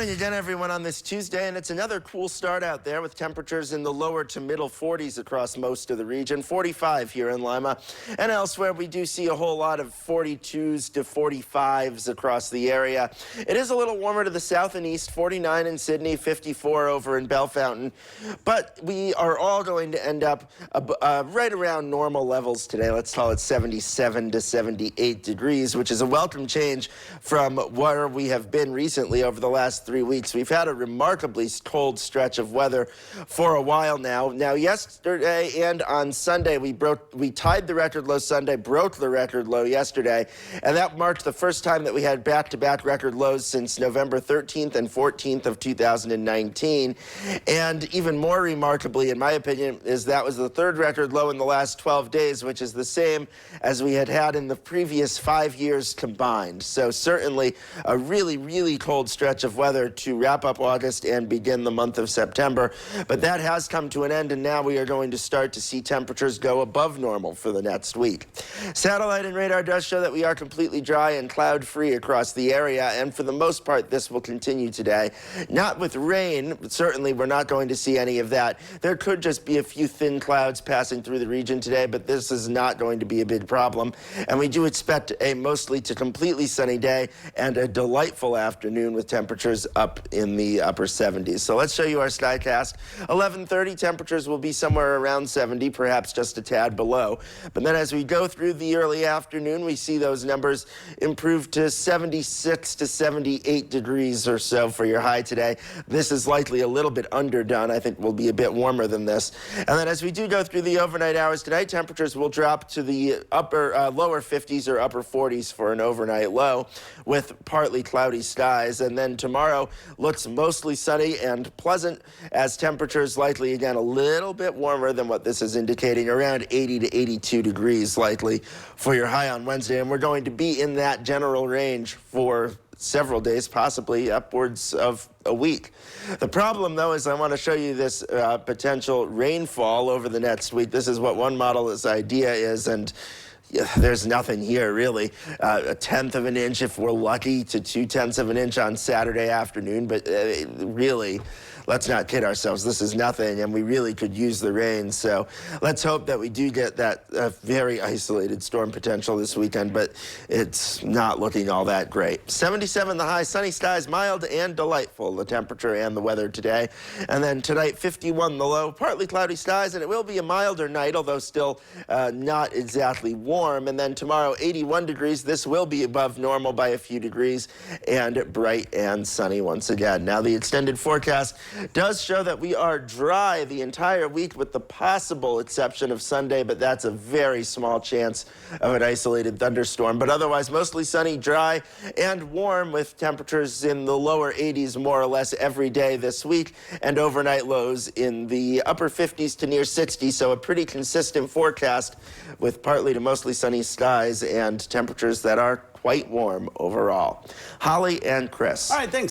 morning again, everyone, on this Tuesday, and it's another cool start out there with temperatures in the lower to middle 40s across most of the region. 45 here in Lima, and elsewhere we do see a whole lot of 42s to 45s across the area. It is a little warmer to the south and east, 49 in Sydney, 54 over in Bellefontaine, but we are all going to end up right around normal levels today. Let's call it 77 to 78 degrees, which is a welcome change from where we have been recently over the last 3 weeks. We've had a remarkably cold stretch of weather for a while now. Now, yesterday and on Sunday, we tied the record low Sunday, broke the record low yesterday, and that marked the first time that we had back-to-back record lows since November 13th and 14th of 2019. And even more remarkably, in my opinion, is that was the third record low in the last 12 days, which is the same as we had in the previous 5 years combined. So certainly a really, really cold stretch of weather to wrap up August and begin the month of September. But that has come to an end, and now we are going to start to see temperatures go above normal for the next week. Satellite and radar does show that we are completely dry and cloud-free across the area, and for the most part, this will continue today. Not with rain, but certainly we're not going to see any of that. There could just be a few thin clouds passing through the region today, but this is not going to be a big problem. And we do expect a mostly to completely sunny day and a delightful afternoon with temperatures up in the upper 70s. So let's show you our skycast. 11:30, temperatures will be somewhere around 70, perhaps just a tad below. But then as we go through the early afternoon, we see those numbers improve to 76 to 78 degrees or so for your high today. This is likely a little bit underdone. I think will be a bit warmer than this. And then as we do go through the overnight hours tonight, temperatures will drop to the lower 50s or upper 40s for an overnight low with partly cloudy skies. And then tomorrow looks mostly sunny and pleasant, as temperatures likely again a little bit warmer than what this is indicating, around 80 to 82 degrees likely for your high on Wednesday. And we're going to be in that general range for several days, possibly upwards of a week. The problem, though, is I want to show you this potential rainfall over the next week. This is what one model's idea is, and there's nothing here, really. A tenth of an inch if we're lucky to 2/10 of an inch on Saturday afternoon, but really, let's not kid ourselves. This is nothing, and we really could use the rain. So let's hope that we do get that very isolated storm potential this weekend, but it's not looking all that great. 77 the high, sunny skies, mild and delightful, the temperature and the weather today. And then tonight, 51 the low, partly cloudy skies, and it will be a milder night, although still not exactly warm. And then tomorrow, 81 degrees. This will be above normal by a few degrees, and bright and sunny once again. Now, the extended forecast does show that we are dry the entire week with the possible exception of Sunday, but that's a very small chance of an isolated thunderstorm. But otherwise, mostly sunny, dry, and warm with temperatures in the lower 80s more or less every day this week, and overnight lows in the upper 50s to near 60. So a pretty consistent forecast with partly to mostly sunny skies and temperatures that are quite warm overall. Holly and Chris. All right, thanks.